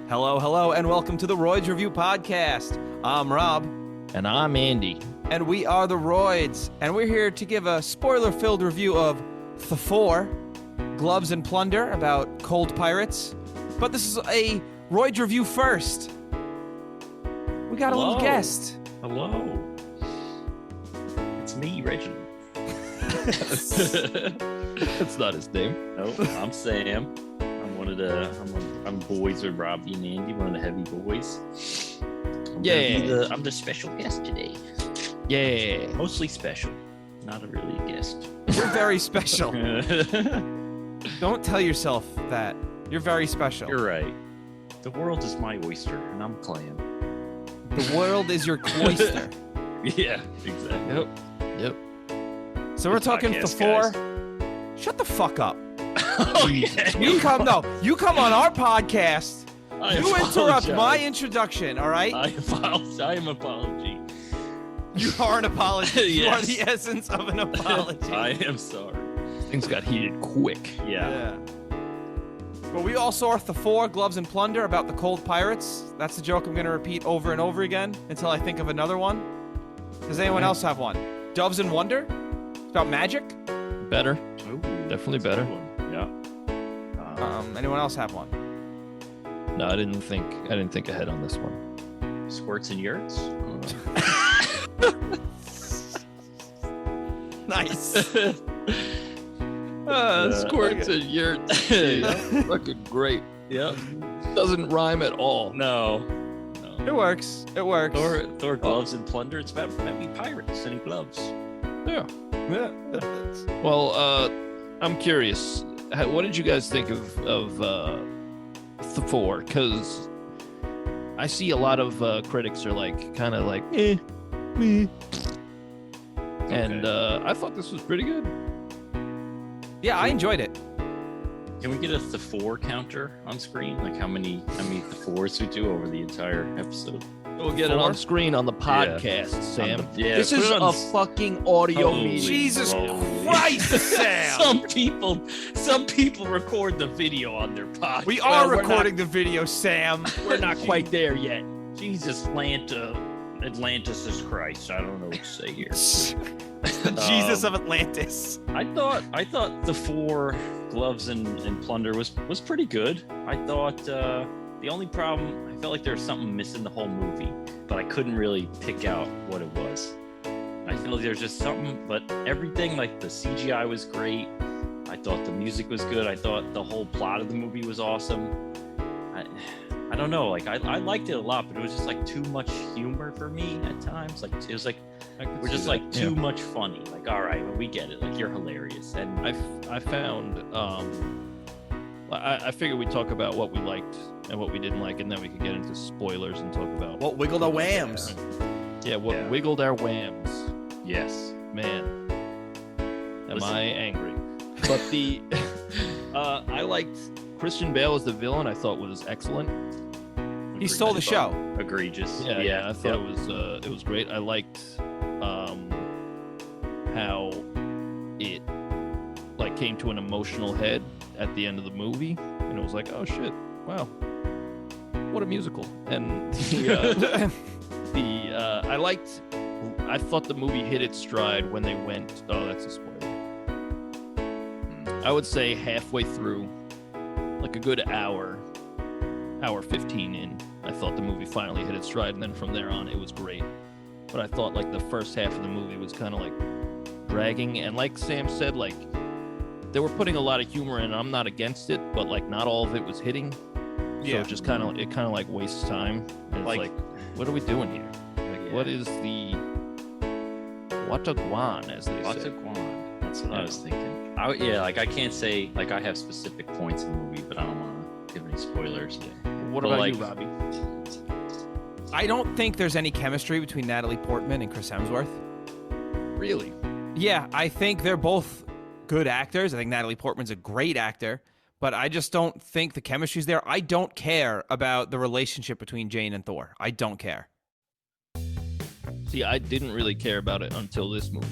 Hello, hello, and welcome to the Royds Review Podcast. I'm Rob. And I'm Andy. And we are the Royds. And we're here to give a spoiler-filled review of ThFour, Gloves and Plunder, about cold pirates. But this is a Royds Review first. We got a little guest. Hello. It's me, Reginald. That's not his name. No, I'm Sam. I'm boys with Robbie and Andy, one of the heavy boys. I'm the special guest today. Yeah. Mostly special, not a really guest. You're very special. Don't tell yourself that. You're very special. You're right. The world is my oyster, and I'm clam. The world is your cloister. Yeah, exactly. Yep. So we're talking podcast, ThFour. Shut the fuck up. Oh, yeah. You come on our podcast. You interrupt my introduction, all right? I apologize. I am apology. You are an apology. Yes. You are the essence of an apology. I am sorry. Things got heated quick. Yeah. But we also are ThFour, Gloves and Plunder, about the cold pirates. That's the joke I'm going to repeat over and over again until I think of another one. Does anyone else have one? Doves and Wonder? It's about magic? Better. Ooh, Definitely better. Yeah. Anyone else have one? No, I didn't think ahead on this one. Squirts and yurts. Nice. Squirts and yurts. Fucking great. Yep. Doesn't rhyme at all. No. It works. Thor gloves and plunder. It's about pirates and gloves. Yeah. Well, I'm curious. What did you guys think of ThFour? Because I see a lot of critics are kind of like, meh. And I thought this was pretty good. Yeah, I enjoyed it. Can we get a ThFour counter on screen? Like how many ThFours we do over the entire episode? We'll get it on screen on the podcast, Sam. This put is it on a fucking audio Holy medium. Jesus Holy. Christ, Sam! Some people record the video on their podcast. We are recording the video, Sam. We're not quite there yet. Jesus, Atlantis is Christ. I don't know what to say here. The Jesus of Atlantis. I thought ThFour gloves and plunder was pretty good. I thought the only problem, I felt like there was something missing the whole movie, but I couldn't really pick out what it was. I feel like there's just something, but everything, like the CGI was great. I thought the music was good. I thought the whole plot of the movie was awesome. I don't know, like I liked it a lot, but it was just like too much humor for me at times. Like it was like we're just like too much funny. Like, all right, well, we get it. Like you're hilarious. And I found I figured we'd talk about what we liked and what we didn't like, and then we could get into spoilers and talk about What wiggled our whams? What wiggled our whams. Yes, man, am I angry? But the I liked Christian Bale as the villain. I thought was excellent. He stole the show. Egregious. Yeah. I thought it was great. I liked how it came to an emotional head at the end of the movie, and it was like, oh shit, wow, what a musical. And I thought the movie hit its stride when they went, oh, that's a spoiler. I would say halfway through, like a good hour 15 in, I thought the movie finally hit its stride, and then from there on it was great. But I thought like the first half of the movie was kind of like dragging, and like Sam said, like they were putting a lot of humor in. I'm not against it, but like not all of it was hitting. So it just kind of like wastes time. And it's like, what are we doing here? Like, what is the Wataguan, as they say? Wataguan. That's what I was thinking. I can't say like I have specific points in the movie, but I don't want to give any spoilers. What about you, Robbie? I don't think there's any chemistry between Natalie Portman and Chris Hemsworth. Really? Yeah, I think they're both good actors. I think Natalie Portman's a great actor, but I just don't think the chemistry's there. I don't care about the relationship between Jane and Thor. I don't care. See, I didn't really care about it until this movie.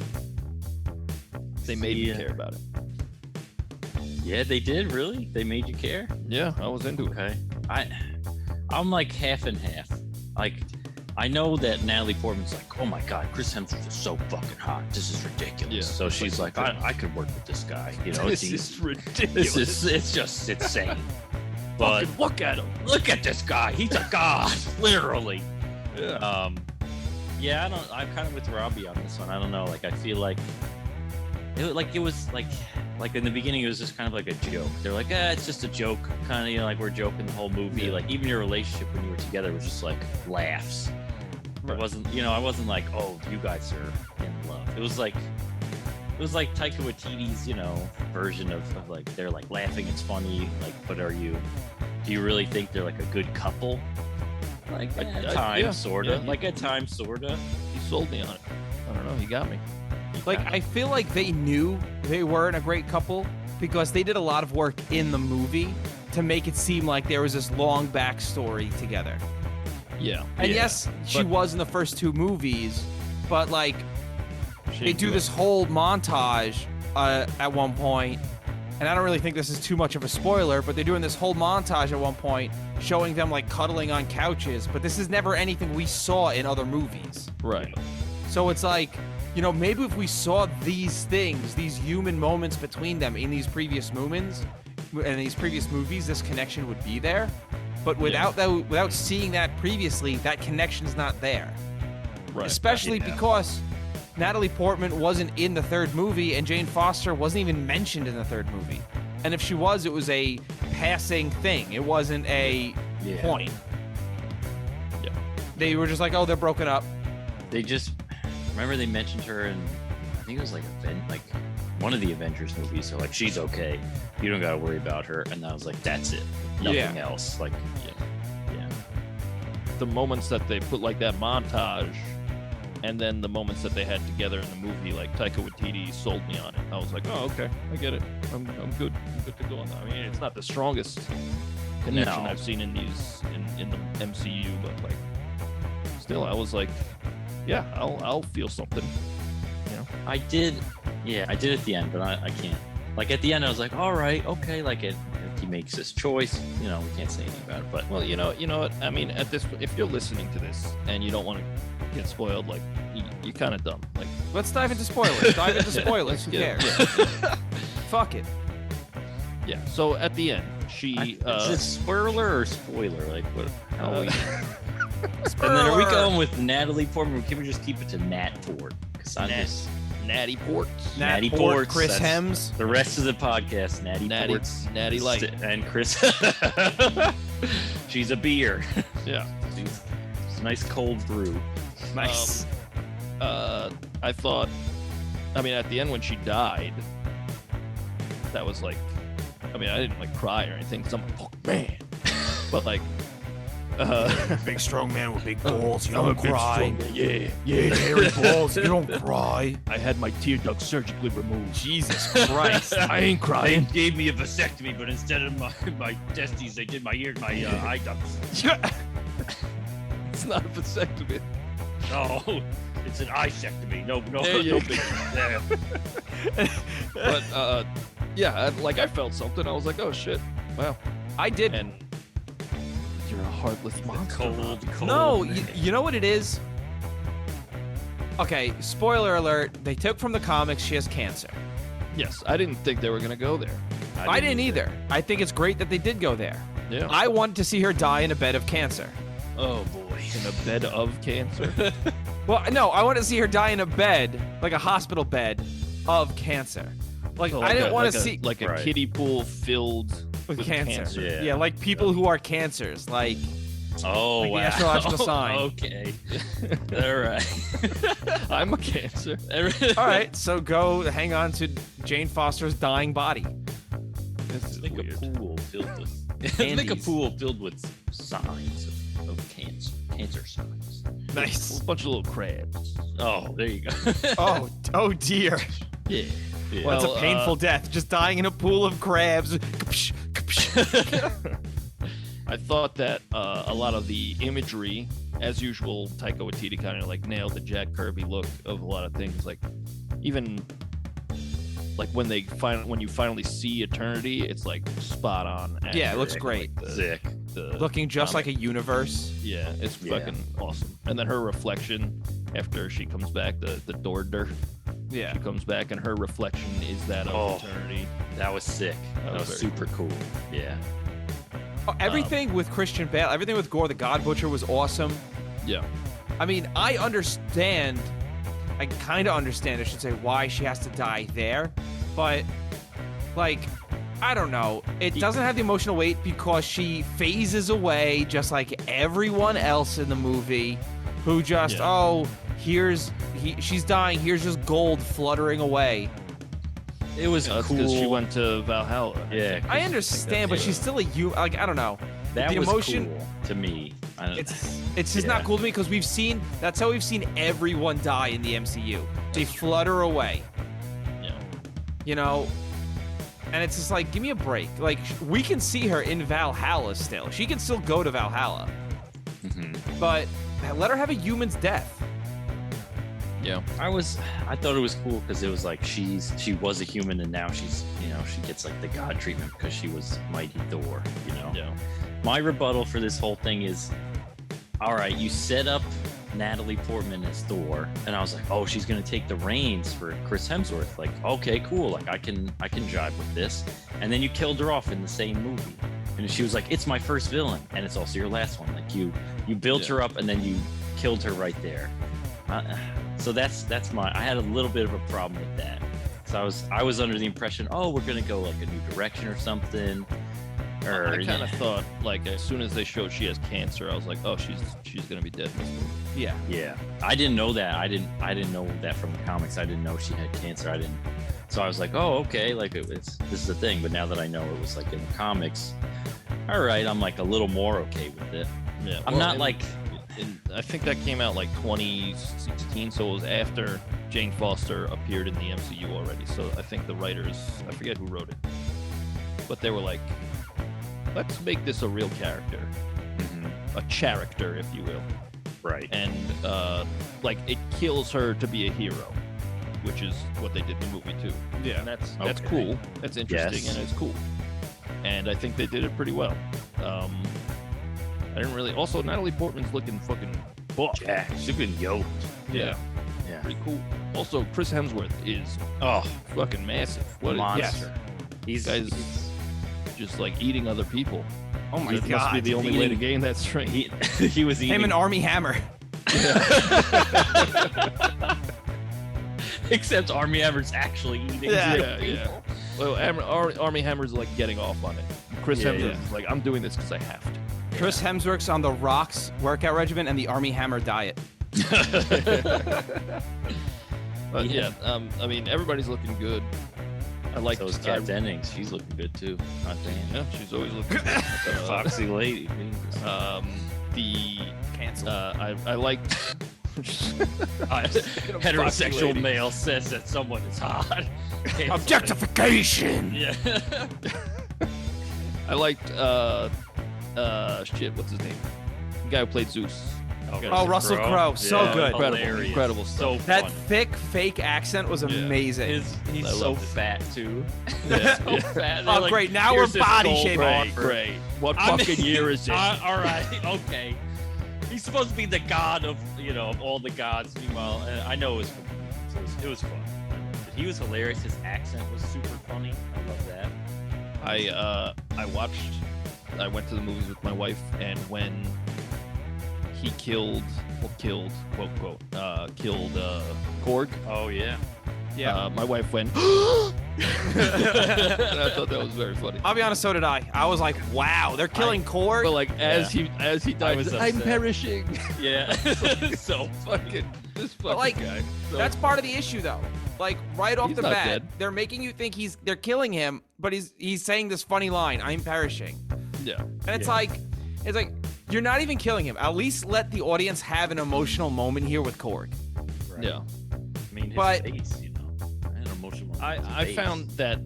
They made me care about it. Yeah, they did, really? They made you care? Yeah, I was into it. Okay. I'm like half and half. Like, I know that Natalie Portman's like, oh my God, Chris Hemsworth is so fucking hot. This is ridiculous. Yeah, so she's like, I could work with this guy. You know, This is ridiculous. it's just insane. But Fucking look at him. look at this guy. He's a god, literally. Yeah. Yeah, I'm kind of with Robbie on this one. I don't know. Like, I feel like it was like in the beginning, it was just kind of like a joke. They're like, it's just a joke, kind of, you know, like we're joking the whole movie. Yeah. Like, even your relationship when you were together was just like laughs. Right. It wasn't, you know, I wasn't like, oh, you guys are in love. It was like Taika Waititi's, you know, version of like, they're like laughing, it's funny. Like, but do you really think they're like a good couple? Like, at times, sorta. Yeah. Like, at times, sorta. He sold me on it. I don't know. He got me. Like, I feel like they knew they weren't a great couple because they did a lot of work in the movie to make it seem like there was this long backstory together. Yeah. And Yeah, yes, she but- was in the first two movies, but like She they didn't do it. this whole montage at one point, and I don't really think this is too much of a spoiler, but they're doing this whole montage at one point showing them like cuddling on couches, but this is never anything we saw in other movies. Right. So it's like, you know, maybe if we saw these things, these human moments between them in these previous moments and these previous movies, this connection would be there. But without seeing that previously, that connection's not there. Right. Especially Yeah. because Natalie Portman wasn't in the third movie and Jane Foster wasn't even mentioned in the third movie. And if she was, it was a passing thing. It wasn't a Yeah. point. Yeah. They were just like, oh, they're broken up. They just remember they mentioned her in, I think it was like one of the Avengers movies. So like, she's okay. You don't gotta worry about her. And I was like, that's it. Nothing else. Like, yeah. The moments that they put like that montage, and then the moments that they had together in the movie, like Taika Waititi sold me on it. I was like, oh, okay, I get it. I'm good. I'm good to go on that. I mean, it's not the strongest connection No. I've seen in the MCU, but like, still, I was like, yeah, I'll feel something. You know? I did at the end, but I can't. Like, at the end, I was like, all right, okay. Like, if he makes this choice, you know, we can't say anything about it. But Well, you know what? I mean, at this, if you're listening to this and you don't want to get spoiled, like, you're kind of dumb. Like, Let's dive into spoilers. Dive into spoilers. Who Yeah, cares? Fuck it. yeah. So at the end, she. is it spoiler or spoiler? Like, what? How Uh, we, and then are we going with Natalie Portman? Can we just keep it to Nat Ford? Because I'm just Natty Ports. Natty Nat Port, Ports, Chris that's- Hems. the rest of the podcast. Natty Ports, Natty Light. and Chris. She's a beer. Yeah. She's a nice cold brew. Nice. I thought, I mean, at the end when she died, that was like, I mean, I didn't like cry or anything. 'Cause I'm like, oh man, but like, Big strong man with big balls. You I'm a don't big cry. strong man. Yeah, Yeah, hairy balls. You don't cry. I had my tear duct surgically removed. Jesus Christ. I ain't They crying. gave me a vasectomy, but instead of my testes, they did my eye ducts. It's not a vasectomy. No, it's an eye-sectomy. No, There you no go. big. Yeah. But yeah, like I felt something. I was like, oh shit, wow. I did. And you're a heartless monster. Cold. No, man. you know what it is? Okay, spoiler alert. They took from the comics she has cancer. Yes, I didn't think they were gonna go there. I didn't either. I think it's great that they did go there. Yeah. I wanted to see her die in a bed of cancer. Oh boy. In a bed of cancer. Well, no, I wanted to see her die in a bed, like a hospital bed, of cancer. Like, So I didn't want to a, see like a Right. kiddie pool filled with with cancer. Yeah. Yeah, like people who are cancers. Like, Oh Like the wow. astrological sign. Okay. All right. I'm a cancer. all right, so go hang on to Jane Foster's dying body. This is Think weird. a pool filled with. Think a Candies. pool filled with signs of cancer signs. Nice. A bunch of little crabs. Oh, there you go. Oh dear. Yeah. Yeah. Well, that's Well, a painful death. Just dying in a pool of crabs. Kapsh, kapsh. I thought that a lot of the imagery, as usual, Taika Waititi kind of like nailed the Jack Kirby look of a lot of things. Like even like when you finally see Eternity, it's like spot on. Yeah, it looks accurate, great. like, Sick. Looking just comic. like a universe. Yeah, it's fucking awesome. And then her reflection after she comes back, the Dordor. Yeah. She comes back and her reflection is that of Eternity. That was sick. That was very super cool. Yeah. Oh, everything with Christian Bale, everything with Gore the God Butcher was awesome. Yeah. I mean, I kind of understand, I should say, why she has to die there. But, like, I don't know. It doesn't have the emotional weight because she phases away just like everyone else in the movie who just, she's dying, here's just gold fluttering away. It was That's cool. because she went to Valhalla. Yeah. I understand, but she's still a human. Like, I don't know. That the was emotion, cool to me. I don't, It's just not cool to me because that's how we've seen everyone die in the MCU. They flutter away. Yeah. You know? And it's just like, give me a break. Like, we can see her in Valhalla still. She can still go to Valhalla. But let her have a human's death. Yeah. I thought it was cool because it was like she was a human and now she's, she gets like the god treatment because she was mighty Thor, Yeah. My rebuttal for this whole thing is, all right, you set up Natalie Portman as Thor, and I was like, oh, she's gonna take the reins for Chris Hemsworth. Like, okay, cool. Like, I can jive with this. And then you killed her off in the same movie, and she was like, it's my first villain, and it's also your last one. Like, you built her up, and then you killed her right there. So that's I had a little bit of a problem with that. So I was under the impression, oh, we're gonna go like a new direction or something. I kind of thought, like, as soon as they showed she has cancer, I was like, oh, she's gonna be dead in this movie. Yeah. Yeah. I didn't know that. I didn't know that from the comics. I didn't know she had cancer. So I was like, oh, okay, like this is the thing. But now that I know it was like in the comics, all right, I'm like a little more okay with it. Yeah. I'm not like. I think that came out like 2016, so it was after Jane Foster appeared in the MCU already. So I think the writers, I forget who wrote it, but they were like, let's make this a real character, a character, if you will. Right. And like it kills her to be a hero, which is what they did in the movie too. Yeah. And that's Okay. cool. That's interesting, Yes. and it's cool. And I think they did it pretty well. I didn't really. Also, Natalie Portman's looking fucking buff. Yeah, she's looking yoked. Yeah. Yeah. Pretty cool. Also, Chris Hemsworth is Oh, fucking massive. What monster. He's just like eating other people. Oh my That god. must be the only way to gain that strength. He was eating. Him and Army Hammer. Except Army Hammer's actually eating. Yeah. Well, Army Hammer's like getting off on it. Chris Yeah, Hemsworth yeah. is like, I'm doing this because I have to. Chris Hemsworth's on the Rock's workout regimen and the Army Hammer diet. But yeah, I mean, everybody's looking good. I like So is Kat Dennings. She's looking good too. Not damn. Yeah, she's always looking good. Foxy lady. The Cancel. I like Heterosexual male says that someone is hot. Objectification. Yeah. I liked shit, what's his name? The guy who played Zeus. Oh, Russell Crowe. So good. Incredible So stuff. That funny. thick fake accent was amazing. He's I so loved it. fat too. Yeah, So yeah. fat. Oh, great. Now we're here's this body gold shaming. offer. Great. What I fucking mean, year is it? All right, okay. He's supposed to be the god of of all the gods. Meanwhile, I know it was fun. He was hilarious. His accent was super funny. I love that. I went to the movies with my wife, and when he killed Korg. Oh yeah. Yeah. My wife went, and I thought that was very funny. I'll be honest, so did I. I was like, wow, they're killing Korg. But like as he died, was he's like, I'm upset. perishing. Yeah. So fucking this fucking like, guy. So, That's part of the issue, though. Like right off He's the not bat, dead. they're making you think they're killing him, but he's saying this funny line, "I'm perishing," yeah. and it's like you're not even killing him. At least let the audience have an emotional moment here with Korg. Right. Yeah. I mean, his But- face, an emotional. I face. found that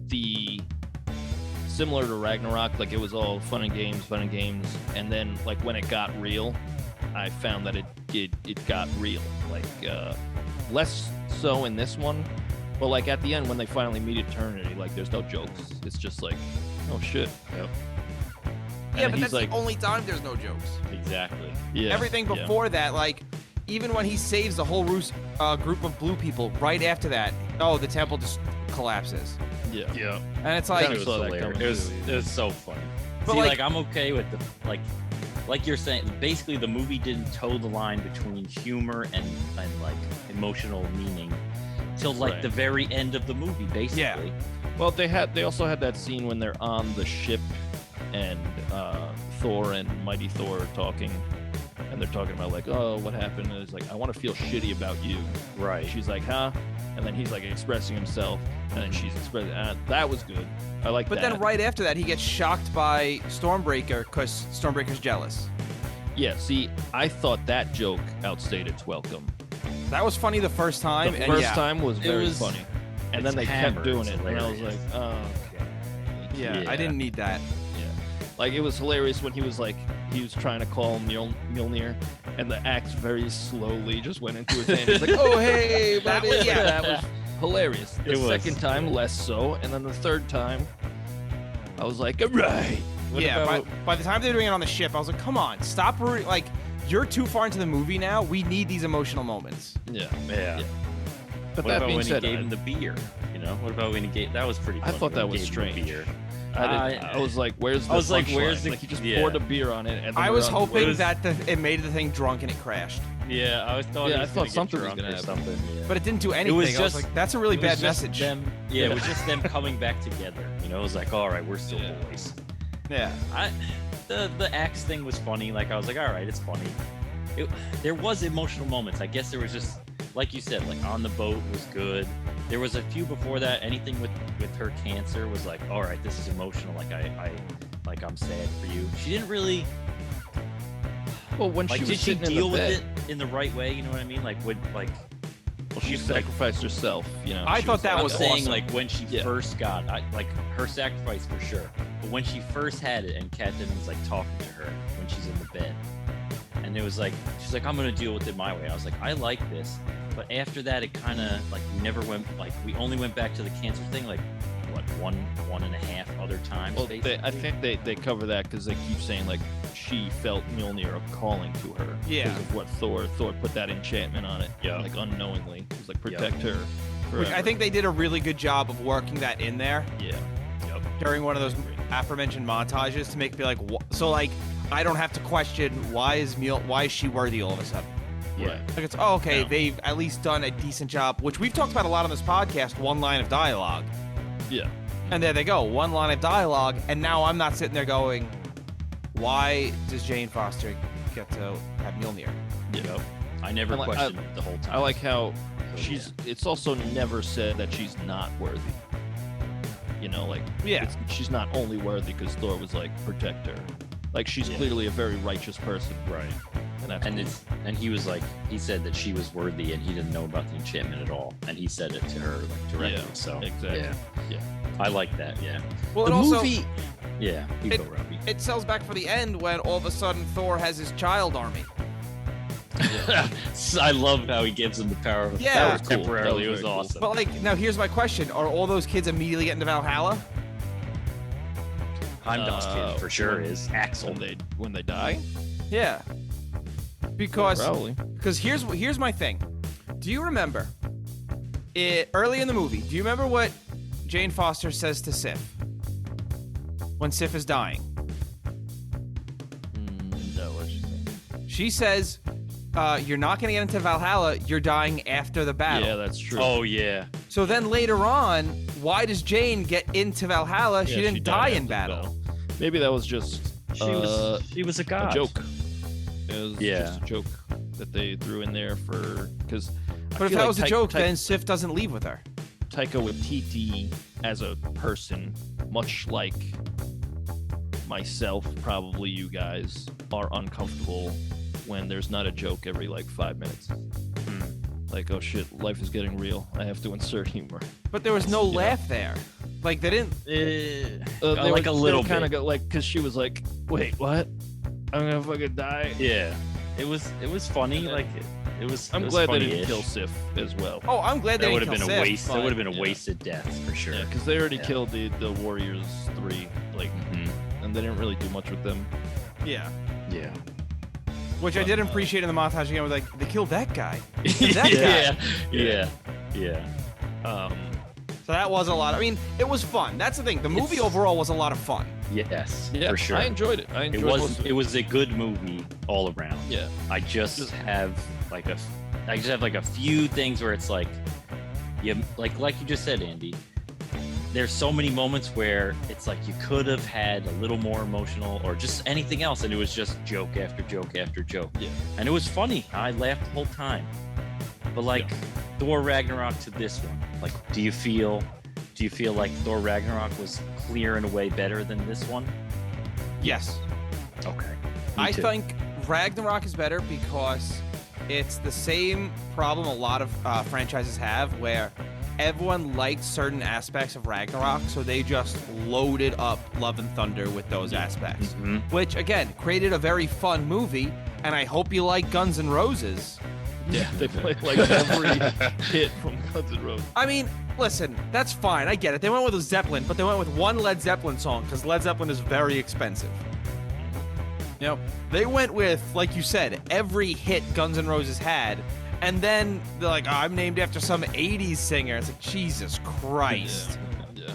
similar to Ragnarok, like it was all fun and games, and then like when it got real, I found that it got real. Like less so in this one, But like at the end when they finally meet Eternity, like there's no jokes. It's just like, oh shit. Yep. Yeah, And but he's that's like, the only time there's no jokes. Exactly. yeah. Everything yeah. before that, like, even when he saves the whole group of blue people, right after that, the temple just collapses. Yeah. Yeah. And it's like, It was saw that hilarious. coming It was so funny. But, See, like- I'm okay with like you're saying, basically the movie didn't toe the line between humor and like emotional meaning till like Right. the very end of the movie, basically. Yeah. Well, they also had that scene when they're on the ship and Thor and Mighty Thor are talking, and they're talking about like, oh, what happened? And it's like, I want to feel shitty about you. Right. She's like, huh? And then he's like expressing himself, and then she's expressing. That was good. I like but that. then right after that, he gets shocked by Stormbreaker because Stormbreaker's jealous. Yeah. See, I thought that joke outstayed its welcome. That was funny the first time. The and first yeah, time was very was- funny, and then it's they hammered, kept doing it's it, and I was like, hilarious. oh, okay. yeah, Yeah. I didn't need that. Yeah. Like it was hilarious when he was trying to call Mjolnir, and the axe very slowly just went into his hand. He's like, "Oh hey, That buddy." was- yeah. That was hilarious. The It was. second time, less so, and then the third time, I was like, "All right." What Yeah, about- by the time they were doing it on the ship, I was like, come on, stop. Like, you're too far into the movie now. We need these emotional moments. yeah. Yeah. But What that about being when said, he gave him the beer? You know, what about when he gave? That was pretty. I funny thought when that he was gave him the strange. beer. I was like, "Where's the?" I was like, punchline? where's the- Like he just yeah. poured a beer on it, and then I we're was on- hoping was- that it made the thing drunk and it crashed, Yeah, I thought. Yeah, he I was thought gonna get something was drunk gonna or happen. something. Yeah. but it didn't do anything. was I was just- like, that's a really It was bad just message. Them, yeah, it was just them coming back together. You know, it was like, all right, we're still Yeah. boys. Yeah. The axe thing was funny. Like I was like, all right, it's funny. There was emotional moments. I guess there was just like you said, like on the boat was good. There was a few before that. Anything with her cancer was like, all right, this is emotional. Like I'm sad for you. She didn't really Well, when like. she Did was she sitting in deal the with bed, it in the right way? You know what I mean? Like would like. well, she she's like- sacrificed herself. You know, I she thought that I'm was saying awesome. like when she Yeah. first got like her sacrifice for sure, but when she first had it and Kat Dennings like talking to her when she's in the bed, and it was like she's like I'm gonna deal with it my way. I was like I like this, but after that it kind of like we never went like we only went back to the cancer thing like what one and a half other times. Well, basically. I think they cover that because they keep saying like she felt Mjolnir calling to her Yeah. because of what Thor put that enchantment on it, Yeah. like unknowingly. It was like Yep. protect her. Which I forever. think they did a really good job of working that in there Yeah. during one of those aforementioned montages to make me like, so like I don't have to question why is she worthy all of a sudden. yeah. Right. Like it's okay, No. they've at least done a decent job, which we've talked about a lot on this podcast. One line of dialogue, Yeah. and there they go, one line of dialogue, and now I'm not sitting there going, why does Jane Foster get to have Mjolnir? Yep. I never I li- questioned it the whole time. I like how So, she's. It's also never said that she's not worthy. You know, like Yeah. she's not only worthy because Thor was like protect her. Like she's Yeah. clearly a very righteous person, right. and that's And cool. and he was like he said that she was worthy and he didn't know about the enchantment at all, and he said it to her like directly. Yeah, So exactly. yeah, I like that. Yeah. Well, the it also movie. Yeah. You It- go, Robbie. it sells back for the end when all of a sudden Thor has his child army. I love how he gives him the power of Yeah. that That was was cool. temporarily. That It was was very cool. awesome. But like, now here's my question: are all those kids immediately getting to Valhalla? Heimdall's kid for sure is Axel. when they die. Yeah. Because Probably. here's my thing. Do you remember early in the movie? Do you remember what Jane Foster says to Sif when Sif is dying? No, what you think? She says, "You're not going to get into Valhalla. You're dying after the battle." Yeah, that's true. Oh yeah. So then later on, why does Jane get into Valhalla? She Yeah, didn't died die after in the battle. Maybe that was just She was a a god. joke. It was Yeah. just a joke that they threw in there for because. But if that was a joke, then Sif doesn't leave with her. Taika Waititi as a person, much like myself, probably you guys, are uncomfortable when there's not a joke every like 5 minutes. Like, oh shit, life is getting real. I have to insert humor. But there was no You know. laugh there. Like they didn't. Like a little kind of bit. go like because she was like, wait, what? I'm gonna fucking die. Yeah. It was funny. And then- Like I'm was glad they funny-ish. didn't kill Sif as well. Oh, I'm glad they That would didn't have been kill a Sif, waste. That but- would have been a yeah. wasted death for sure. Yeah, because they already Yeah. killed the Warriors 3, like, and they didn't really do much with them. Yeah. Yeah. Which I But, did appreciate in the montage again. Was like, they killed that guy. And yeah. that guy. Yeah. So that was a lot. I mean, it was fun. That's the thing. The movie It's- overall was a lot of fun. Yes. Yeah, For sure. I enjoyed it. I It enjoyed most was. of It was a good movie all around. Yeah. I just have like a few things where it's like, like you just said, Andy. There's so many moments where it's like you could have had a little more emotional or just anything else, and it was just joke after joke after joke. Yeah. And it was funny. I laughed the whole time. But like Thor Ragnarok to this one, like, do you feel like Thor Ragnarok was clear and away better than this one? Yes. Okay. I think Ragnarok is better because it's the same problem a lot of franchises have where everyone liked certain aspects of Ragnarok, so they just loaded up Love and Thunder with those aspects. Which, again, created a very fun movie, and I hope you like Guns N' Roses. Yeah, they played like every hit from Guns N' Roses. I mean, listen, that's fine. I get it. They went with a Zeppelin, but they went with one Led Zeppelin song because Led Zeppelin is very expensive. You know, they went with, like you said, every hit Guns N' Roses had, and then they're like, oh, I'm named after some 80s singer. It's like, Jesus Christ. Yeah.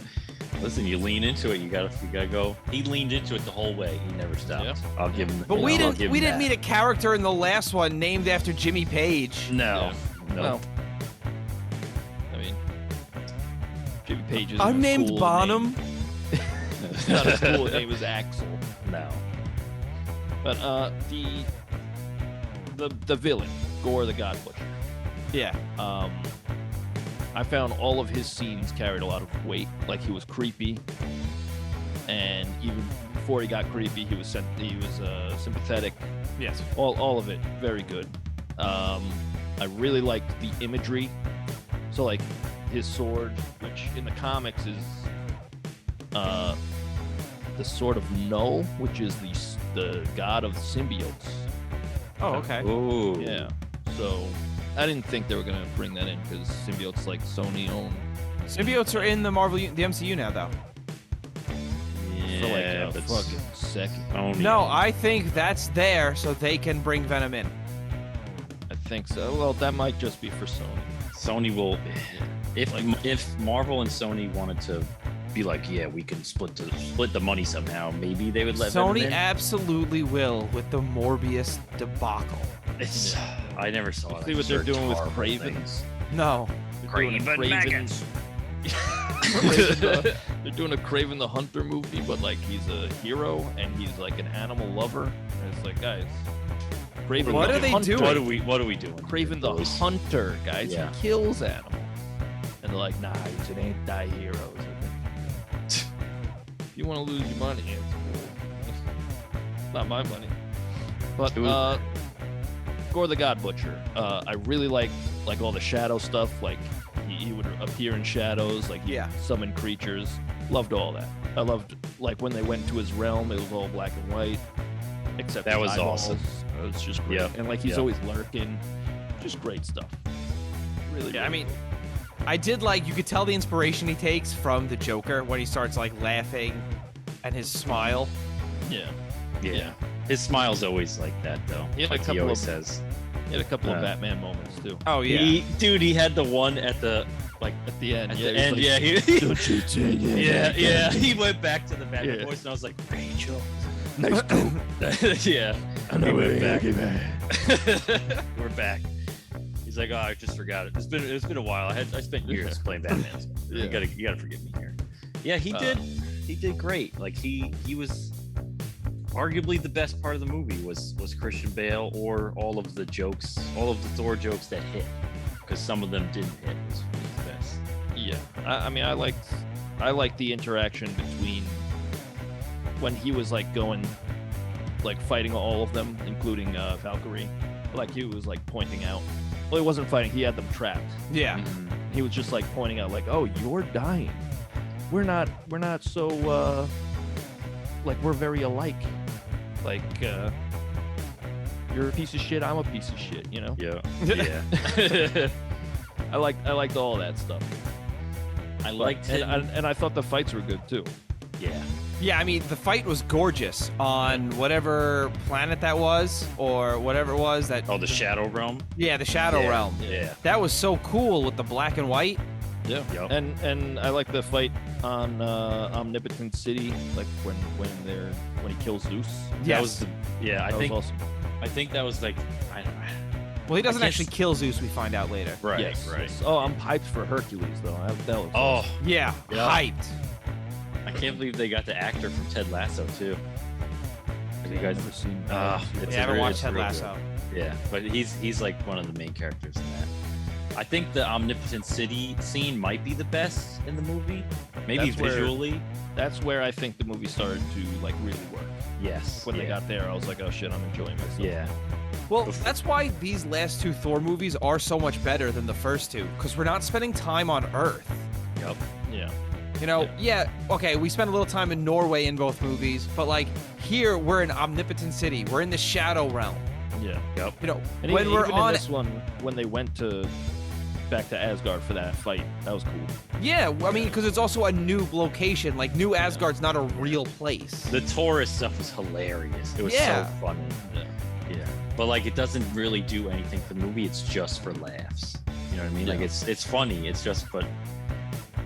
Listen, you lean into it. You gotta go. He leaned into it the whole way. He never stopped. Yeah. I'll give him. But we I'll give didn't him that. meet a character in the last one named after Jimmy Page. No. Yeah. No. Well, I mean, Jimmy Page is I'm named Bonham. Not as cool a name as Axel. No. But the villain, Gore the God Butcher. Yeah. I found all of his scenes carried a lot of weight. Like, he was creepy, and even before he got creepy, he was sympathetic. Yes. All of it, very good. I really liked the imagery. So, like, his sword, which in the comics is the sword of Null, which is the god of symbiotes. Oh, okay. Ooh. Yeah. So I didn't think they were gonna bring that in because symbiotes like Sony own Symbiotes are in the the MCU now, though. for like Yeah, a but fucking second. Sony. No, I think that's there so they can bring Venom in. I think so. Well, that might just be for Sony. Sony will. If Marvel and Sony wanted to be like, yeah, we can split the money somehow, maybe they would let Sony Venom in. absolutely will with the Morbius debacle. It's, I never saw it. See what they're doing with Craven. No. They're doing a Craven maggots. They're doing a Craven the Hunter movie, but like he's a hero and he's like an animal lover. And it's like, guys, Craven What the are they Hunter. doing? What are we doing? Craven the boys? Hunter, guys. Yeah. He kills animals. And they're like, nah, he's an anti-hero. If you want to lose your money, it's cool. Not my money. But Gore the God Butcher. I really liked like all the shadow stuff. Like he would appear in shadows, like he Yeah. summon creatures. Loved all that. I loved like when they went to his realm, it was all black and white. Except That his was eyeballs. awesome. It was just great. Yep. And like he's Yep. always lurking. Just great stuff. Really, Yeah, I really mean, cool. I did like, you could tell the inspiration he takes from the Joker when he starts like laughing and his smile. Yeah. Yeah. His smile's always like that, though. He had a Like he couple always of- says. He had a couple of Uh, Batman moments too. Oh, yeah. He had the one at the At the end, at yeah, the he was end. like, Yeah, he, "Don't you tell you yeah, that." yeah. He went back to the Batman Yeah. voice, and I was like, Rachel. Nice to Yeah. I know He went it back. ain't back. We're back. He's like, oh, I just forgot it. It's been a while. I spent years playing Batman. So Yeah. You gotta forgive me here. Yeah, he did great. Like he was arguably the best part of the movie was Christian Bale, or all of the Thor jokes that hit, because some of them didn't hit. Was the best. Yeah, I mean, I liked the interaction between when he was like going, like fighting all of them, including Valkyrie. Like he was like pointing out. Well, he wasn't fighting; he had them trapped. Yeah. He was just like pointing out, like, "Oh, you're dying. We're not so like we're very alike." Like you're a piece of shit, I'm a piece of shit, you know? Yeah. Yeah. I liked all that stuff. I liked and, it. and I thought the fights were good too. Yeah. Yeah, I mean, the fight was gorgeous on whatever planet that was, or whatever it was that. Oh, the Shadow Realm. Yeah, the Shadow Yeah. Realm. Yeah. That was so cool with the black and white. Yeah. Yep. And I like the fight on Omnipotent City, like when he kills Zeus. Yes. That was the. Yeah, That was awesome. I think that was like. I don't know. Well, he doesn't I actually guess- kill Zeus. We find out later. Right. Yes. Right. Oh, I'm hyped for Hercules though. That looks Oh, awesome. Yeah, Yeah. hyped. I can't believe they got the actor from Ted Lasso too. Have you guys? never seen. It's Yeah, I haven't real- watched it's Ted real Lasso. good. Yeah, but he's like one of the main characters in that. I think the Omnipotent City scene might be the best in the movie. Maybe That's where- visually. That's where I think the movie started to like really work. Yes. When yeah. they got there, I was like, oh shit, I'm enjoying myself. Yeah. Well, that's why these last two Thor movies are so much better than the first two, because we're not spending time on Earth. Yep. Yeah. You know, yeah, okay, we spent a little time in Norway in both movies, but like here we're in Omnipotent City, we're in the Shadow Realm. Yeah. Yep. You know, And when even we're in on, this one, when they went back to Asgard for that fight, that was cool. yeah, I mean, because it's also a new location. Like New Asgard's not a real place. The tourist stuff was hilarious. It was Yeah. so funny. Yeah. Yeah. But like it doesn't really do anything for the movie. It's just for laughs. You know what I mean? Like Yeah. it's funny. It's just but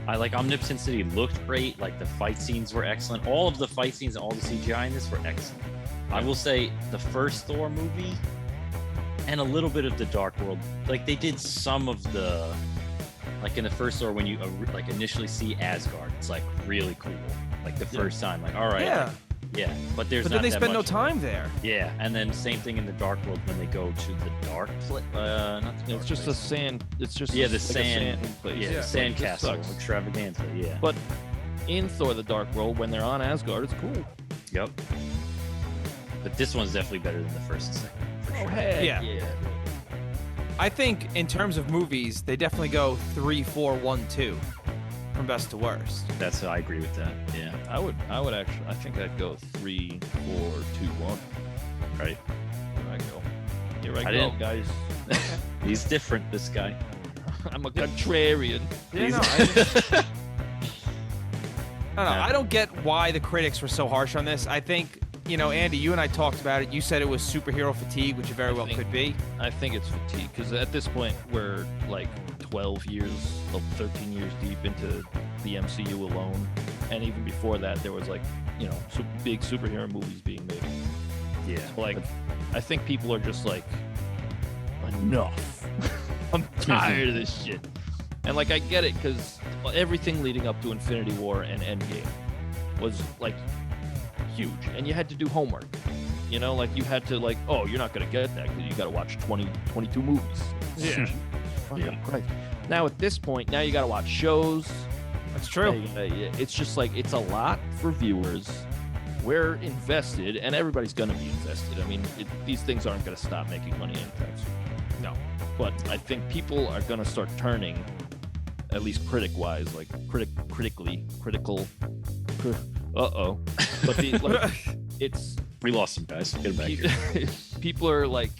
I like Omnipotent City looked great. Like the fight scenes were excellent. All of the fight scenes and all the CGI in this were excellent. I will say the first Thor movie and a little bit of the Dark World. Like they did some of the like in the first Thor when you like initially see Asgard. It's like really cool. Like the first time. Like all right. Yeah, like, yeah. But there's but not then they that spend no much- time there. Yeah, and then same thing in the Dark World when they go to the dark place. Not the dark It's just a place. sand. It's just Yeah, a, the like sand. A sand place. Yeah, the Yeah. sand This castle sucks. extravaganza. Yeah. But in Thor: The Dark World, when they're on Asgard, it's cool. Yep. But this one's definitely better than the first and second. For sure. heck Yeah. I think in terms of movies, they definitely go 3, 4, 1, 2 from best to worst. That's I agree with that. Yeah. I would actually. I think I'd go 3, 4, 2, 1. Right. Here I go. Here I I go, didn't- guys. He's different. This guy. I'm a contrarian. Yeah, no, I don't get why the critics were so harsh on this. I think, you know, Andy, you and I talked about it. You said it was superhero fatigue, which it very well could be. I think it's fatigue because at this point we're like 13 years deep into the MCU alone, and even before that there was like, you know, big superhero movies being made. Yeah. Like, I think people are just like, enough. I'm tired of this shit. And like, I get it because everything leading up to Infinity War and Endgame was like huge, and you had to do homework. You know, like you had to like, oh, you're not gonna get that because you got to watch 22 movies. Yeah. Fucking Christ. Now at this point, now you got to watch shows. That's true. It's just like it's a lot for viewers. We're invested, and everybody's gonna be invested. I mean, these things aren't gonna stop making money anytime soon. No. But I think people are gonna start turning, at least critic-wise, like critical. Uh-oh. But it's We lost some guys. Get him back here. people are like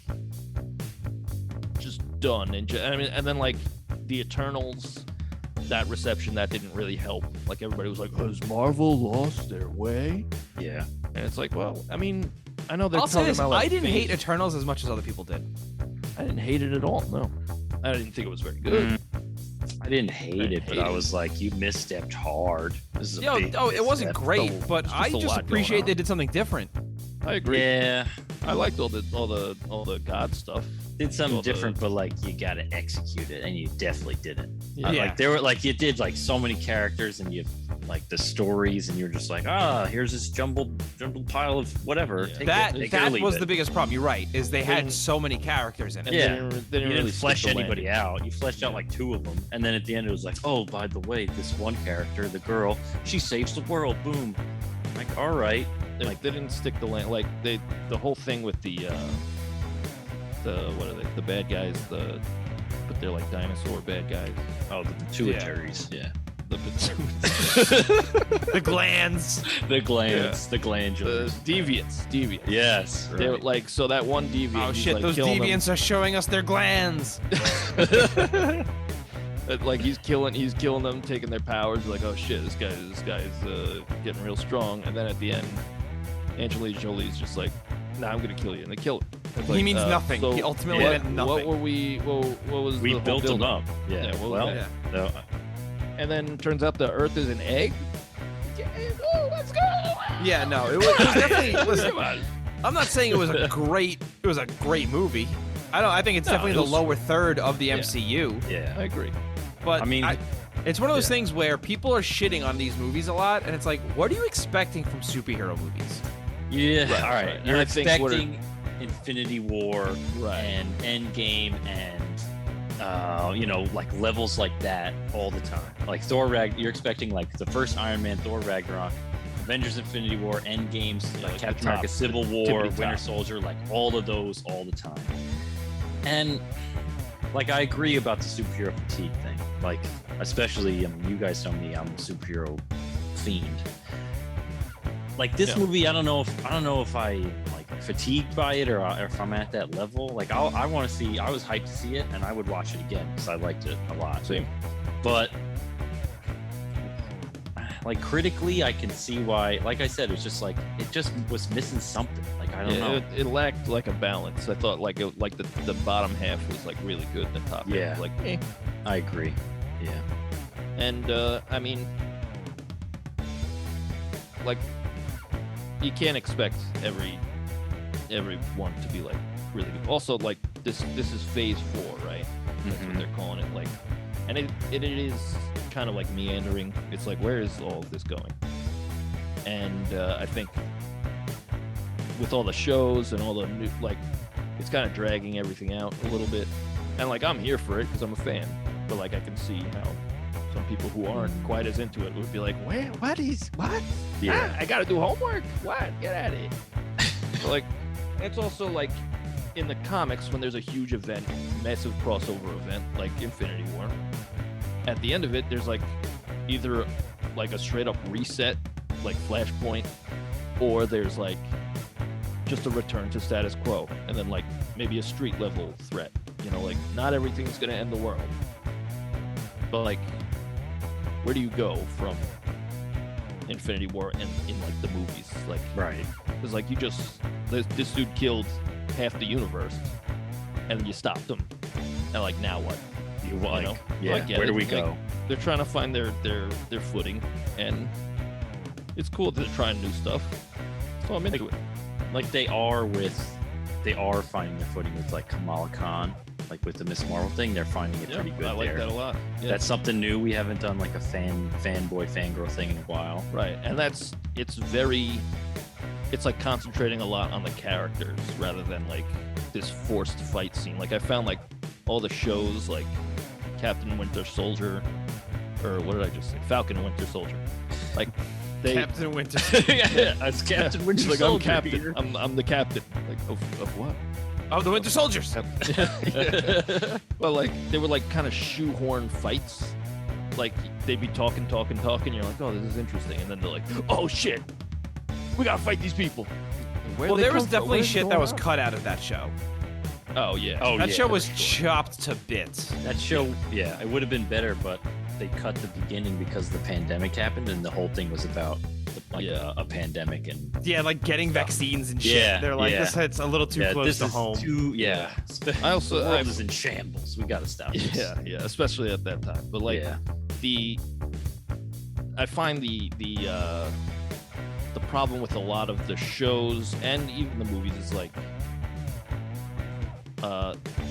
just done, and I mean, and then like the Eternals, that reception that didn't really help. Like everybody was like, "Has Marvel lost their way?" Yeah. And it's like, well, I mean, I know they're I'll say talking this, about like I didn't hate phase- Eternals as much as other people did. I didn't hate it at all. No, I didn't think it was very good. I didn't hate it, but hate I it. was like, you misstepped hard. This is a Yo, big it wasn't misstep. great, So, but it's I just a just lot going appreciate on. they did something different. I agree. Yeah. I liked all the God stuff. Did something Well, the- different, but like you got to execute it, and you definitely didn't. Yeah. Yeah. Like there were like you did like so many characters, and you like the stories, and you're just like, here's this jumbled pile of whatever. Yeah. Take That it, take it or that leave was it. the biggest problem. You're right. Is they had didn't- so many characters in it. And Yeah. they didn't You really didn't flesh stick the anybody landing. out. You fleshed out like 2 of them, and then at the end it was like, oh, by the way, this one character, the girl, she saves the world. Boom. Like, all right. They didn't stick the land. Like the whole thing with the what are they? The bad guys. But they're like dinosaur bad guys. Oh, the two Yeah. Terrys. Yeah. the pituitary. The glands. The glands, the The glandulars. deviants. Yes. They're Right. like, so that one deviant. Oh he's, shit! like, Those killing them. deviants are showing us their glands. Like he's killing them, taking their powers. Like, oh shit, this guy's getting real strong. And then at the end, Angelina Jolie's just like, nah, I'm gonna kill you, and they kill him. It's He like, means nothing. So He ultimately what- meant nothing. What were we? What was We the whole built them build-up? up. Yeah. Yeah, well, well, yeah. no, And then turns out the Earth is an egg. Yeah, oh, let's go. Yeah, no, it was definitely. Listen, Come on. I'm not saying it was a great movie. I think it's No, definitely it the was- lower third of the Yeah. MCU. yeah. I agree. But I mean, it's one of those yeah. things where people are shitting on these movies a lot, and it's like, what are you expecting from superhero movies? Yeah. Right, All right. right. You're And I think what it- expecting Infinity War Right. and Endgame and like levels like that all the time. Like you're expecting like the first Iron Man, Thor Ragnarok, Avengers Infinity War, Endgames, Yeah, like like Captain the America top, Civil War, tippity Winter top. Soldier, like all of those all the time. And like I agree about the superhero fatigue thing. Like especially you guys know me, I'm a superhero fiend. Like this Yeah. movie, I don't know if I like fatigued by it or if I'm at that level. Like I want to see. I was hyped to see it, and I would watch it again because I liked it a lot. Same. But like critically, I can see why. Like I said, it's just like it just was missing something. Like I don't know. It lacked like a balance. I thought like the bottom half was like really good, and the top half Yeah. was like, eh. I agree. Yeah. And I mean, like, you can't expect everyone to be like really good. Also, like this is phase 4, right? That's what Mhm. they're calling it. Like, and it is kind of like meandering. It's like, where is all of this going? And I think with all the shows and all the new, like, it's kind of dragging everything out a little bit. And like, I'm here for it because I'm a fan. But like, I can see how some people who aren't quite as into it would be like, "Where? What? Yeah. I gotta do homework. What? Get at it." But like, it's also like in the comics when there's a huge event, massive crossover event like Infinity War. At the end of it, there's like either like a straight up reset, like Flashpoint, or there's like just a return to status quo, and then like maybe a street level threat. You know, like not everything's gonna end the world, but like, where do you go from Infinity War and in like the movies? Like, Right. because like this dude killed half the universe, and you stopped him, and like now what? You know? like? I Yeah. get Where do it. we Like, go? They're trying to find their footing, and it's cool that they're trying new stuff. So I'm into it. Like they are finding their footing with like Kamala Khan, like with the Miss Marvel thing. They're finding it pretty good I like there. that a lot. Yeah. That's something new. We haven't done like a fanboy fangirl thing in a while. Right, and it's like concentrating a lot on the characters rather than like this forced fight scene. Like I found like all the shows like Captain Winter Soldier, or what did I just say? Falcon and Winter Soldier. Like they Captain Winter. Yeah, as Captain Winter like Soldier. I'm captain. Peter. I'm the captain. Like of what? Oh, the Winter Soldiers. Well, like they were like kind of shoehorn fights. Like they'd be talking. You're like, oh, this is interesting, and then they're like, oh shit, we gotta fight these people. Well, there was definitely shit that was cut out of that show. Oh yeah. Oh, That yeah, show was for chopped to bits. That show, yeah, it would have been better, but they cut the beginning because the pandemic happened, and the whole thing was about a pandemic and Yeah, like getting vaccines and shit. Yeah, They're like, yeah. this hits a little too close this to is home. I also- the world I've- is in shambles. We gotta stop this. Yeah, especially at that time. But like yeah, I find the problem with a lot of the shows and even the movies is like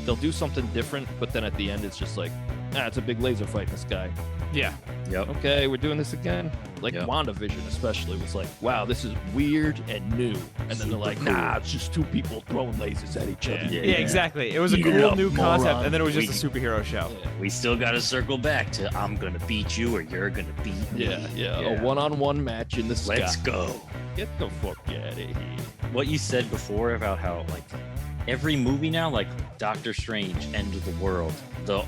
they'll do something different, but then at the end it's just like, it's a big laser fight in the sky. Yeah. yep. Okay, we're doing this again. Like Yep. WandaVision especially was like, wow, this is weird and new. And then Super they're like, cool. nah, it's just two people throwing lasers at each other. Yeah. Yeah, exactly. It was a Eat cool it up, new concept, moron. and then it was just We- a superhero show. Yeah. We still gotta circle back to I'm gonna beat you or you're gonna beat me. Yeah, a one-on-one match in the sky. Let's go. Get the fuck out of here. What you said before about how like every movie now, like Doctor Strange, end of the world. The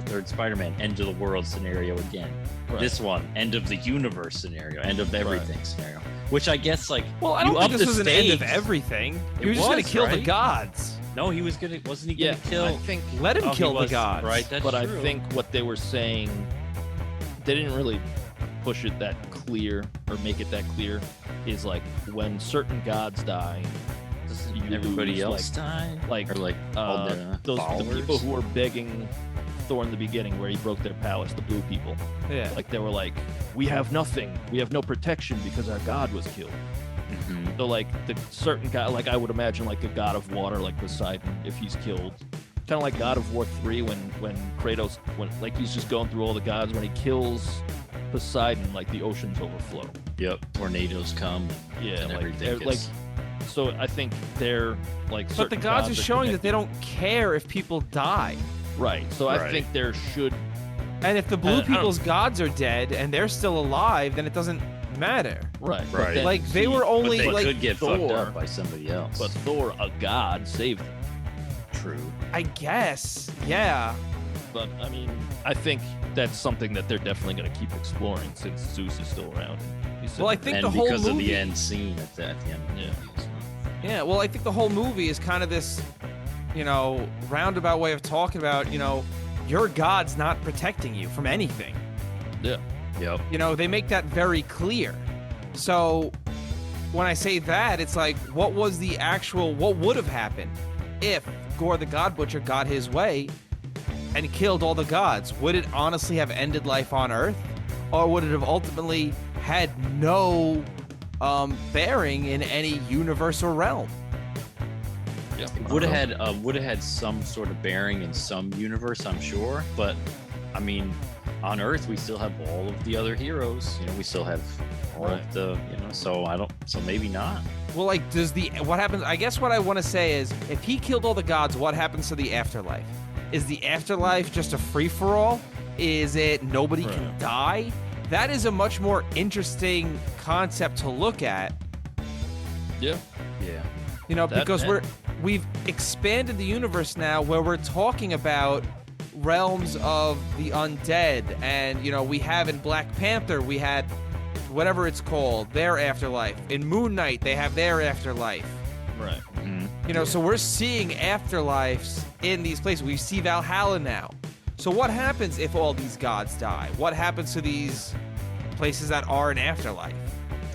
third Spider-Man, end of the world scenario again. Right. This one, end of the universe scenario, end of everything scenario. Which I guess, like, well, I don't think this was an end of everything. He was just going to kill the gods. No, wasn't he gonna kill? I think let him kill the gods. Right, that's but true. I think what they were saying, they didn't really push it that clear or make it that clear. Is like when certain gods die, doesn't everybody else die? Like, or like all the those followers? the people who were begging Thor in the beginning, where he broke their palace, the blue people. Yeah. Like they were like, we have nothing, we have no protection because our god was killed. Mm-hmm. So like the certain guy, like I would imagine like a god of water, like Poseidon, if he's killed, kind of like God of War 3 when Kratos, when like he's just going through all the gods, when he kills Poseidon, like the oceans overflow. Yep, tornadoes come. Yeah, and like everything they're like. So I think they're like. But the gods are showing that they don't care if people die. Right. So I think there should. And if the blue people's gods are dead and they're still alive, then it doesn't matter. Right. Right. Like they were only but they like could get Thor, fucked up by somebody else. But Thor, a god, saved them. True. I guess. Yeah. But I mean, I think that's something that they're definitely going to keep exploring since Zeus is still around. Well, I think and the whole because movie, of the end scene at the end. Yeah. Yeah, well, I think the whole movie is kind of this, roundabout way of talking about, your God's not protecting you from anything. Yeah. Yep. They make that very clear. So when I say that, it's like, what would have happened if Gore the God Butcher got his way and killed all the gods? Would it honestly have ended life on Earth? Or would it have ultimately had no bearing in any universe or realm? Yeah. Would have had some sort of bearing in some universe, I'm sure. But I mean, on Earth we still have all of the other heroes. We still have all of the, so maybe not. Well, like, what happens? I guess what I want to say is, if he killed all the gods, what happens to the afterlife? Is the afterlife just a free for all? Is it nobody can die? That is a much more interesting concept to look at. Yeah. Yeah. Because we've expanded the universe now where we're talking about realms of the undead, and we have in Black Panther, we had whatever it's called, their afterlife. In Moon Knight, they have their afterlife. Right. Mm-hmm. So we're seeing afterlives in these places. We see Valhalla now. So what happens if all these gods die? What happens to these places that are an afterlife?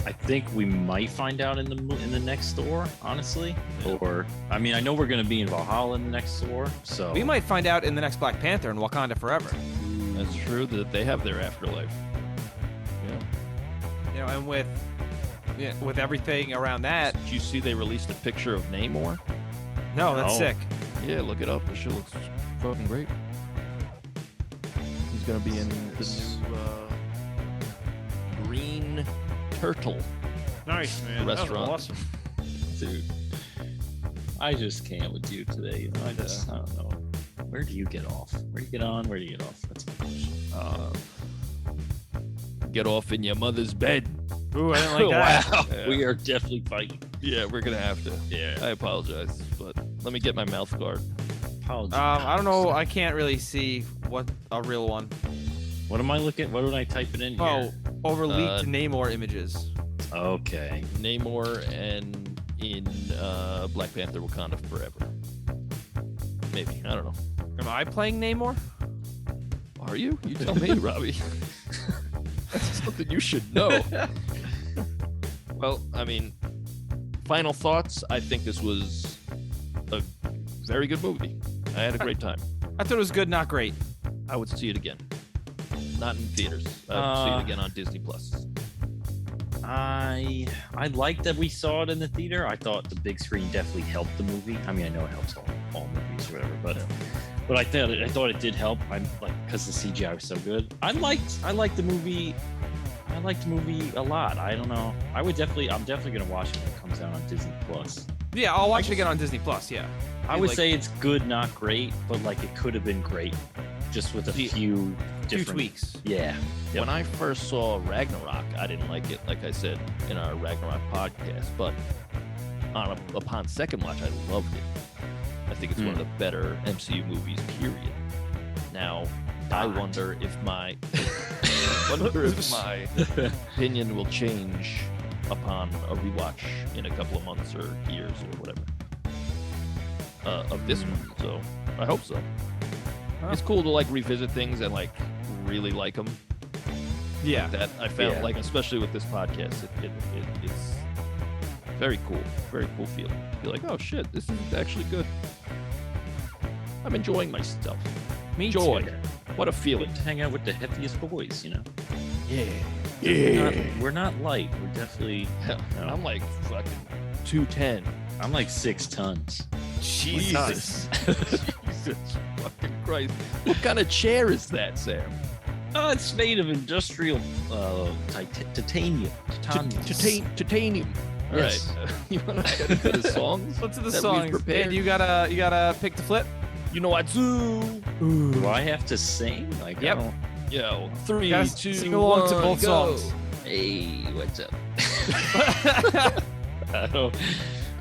I think we might find out in the next Thor, honestly. Or I mean, I know we're going to be in Valhalla in the next Thor, so We might find out in the next Black Panther in Wakanda Forever. That's true that they have their afterlife. Yeah. And with everything around that. Did you see they released a picture of Namor? No, that's sick. Yeah, look it up. This shit looks fucking great. He's gonna be in this Green Turtle Nice, man. restaurant. Awesome. dude, I just can't with you today. I don't know. Where do you get off? Where do you get on? Where do you get off? That's my question. Get off in your mother's bed. Ooh, I didn't like that. Wow, Yeah. we are definitely fighting. Yeah, we're gonna have to. Yeah. I apologize, but let me get my mouth guard. Apologies. I don't know. I can't really see what a real one. What am I looking? What would I type it in here? Oh, over leaked Namor images. Okay. Namor and in Black Panther Wakanda Forever. Maybe. I don't know. Am I playing Namor? Are you? You tell me, Robbie. That's something you should know. Well, I mean, final thoughts. I think this was a very good movie. I had a great time. I thought it was good, not great. I would see it again. Not in theaters. I would see it again on Disney Plus. I like that we saw it in the theater. I thought the big screen definitely helped the movie. I mean, I know it helps all movies or whatever, but I thought it did help. I'm like, because the CGI was so good. I liked the movie. I liked the movie a lot. I don't know. I'm definitely gonna watch it when it comes out on Disney Plus. Yeah, I'll watch it again on Disney Plus. Yeah. I would say it's good, not great, but like it could have been great, just with a few different tweaks. Yeah. Yep. When I first saw Ragnarok, I didn't like it, like I said in our Ragnarok podcast, but upon second watch, I loved it. I think it's one of the better MCU movies, period. Now, I wonder if my opinion will change upon a rewatch in a couple of months or years or whatever of this one. So I hope so. It's cool to like revisit things and like really like them. Yeah. Like that I found like, especially with this podcast, it's very cool feeling. You're like, oh shit, this is actually good. I'm enjoying myself. Me Joy. too. What a feeling. To hang out with the heaviest boys, you know. Yeah. We're not light. We're definitely. I'm like fucking 210. I'm like 6 tons. Jesus. Jesus fucking Christ. What kind of chair is that, Sam? Oh, it's made of industrial titanium. Titanium. All Yes. right. You want to get into the songs? Let's do the that we've songs. prepared? And you gotta pick the flip. You know I do. Do I have to sing? Like, Yep. I don't... Yo, 3, Gotta 2, sing along to 1, both go. songs. Hey, what's up?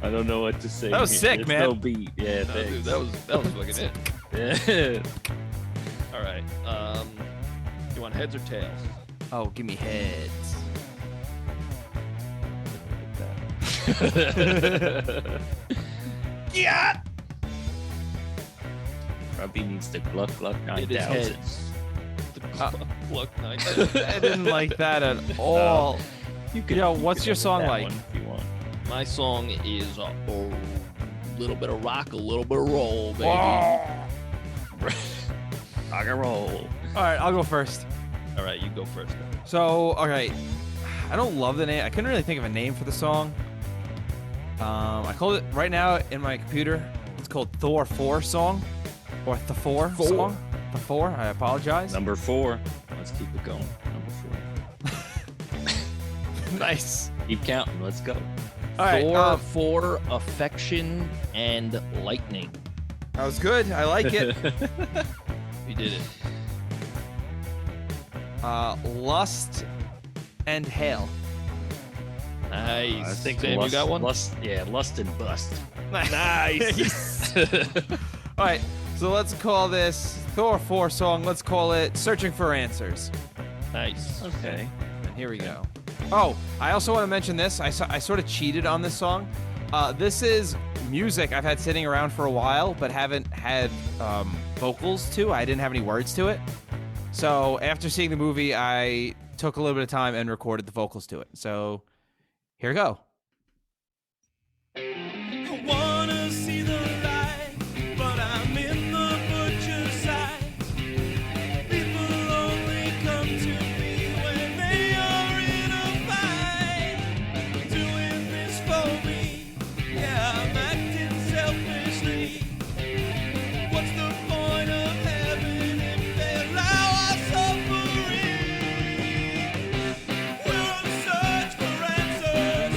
I don't know what to say. That was sick, There's man. No beat. Yeah, No, thanks. dude, that was fucking it. Yeah. All right. You want heads or tails? Oh, give me heads. Yeah. Robbie needs the Gluck Gluck It is 9000. heads. The Gluck 9000. I didn't like that at all. Yo, what's your song that like? one if you want. My song is a little bit of rock, a little bit of roll, baby. Rock and roll. All right, I'll go first. All right, you go first. Then. So, all right, I don't love the name. I couldn't really think of a name for the song. I called it right now in my computer. It's called ThorFour song, or ThFour song. ThFour. I apologize. Number 4. Let's keep it going. Number 4. Nice. Keep counting. Let's go. All right, Thor for affection and lightning. that was good. I like it. You did it. Lust and Hail. Nice. I think Sam, lust, you got one? Lust and bust. Nice. All right, so let's call this ThorFour song. Let's call it "Searching for Answers." Nice. Okay. And here we go. Oh, I also want to mention this. I sort of cheated on this song. This is music I've had sitting around for a while, but haven't had vocals to. I didn't have any words to it. So after seeing the movie, I took a little bit of time and recorded the vocals to it. So here we go. I wanna see the light, but I'm in the butcher's side. People only come to me when they are in a fight. Doing this for me, yeah, I'm acting selfishly. What's the point of heaven if they allow us suffering? We're on the search for answers.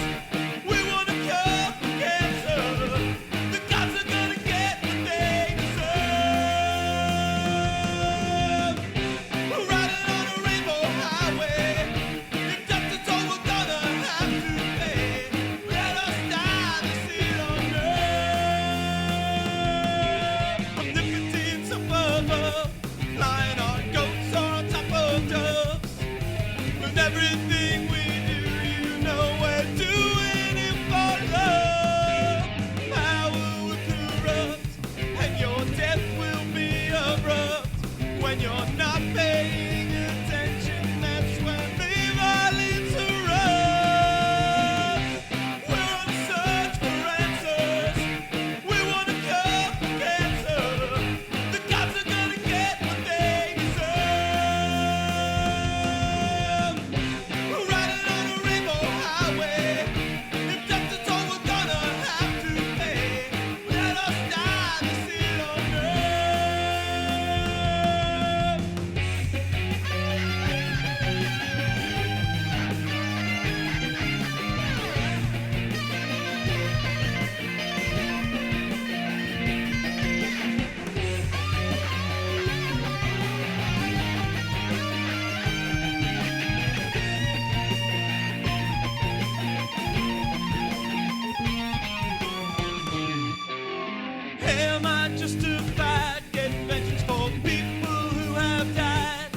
justified, getting vengeance for people who have died.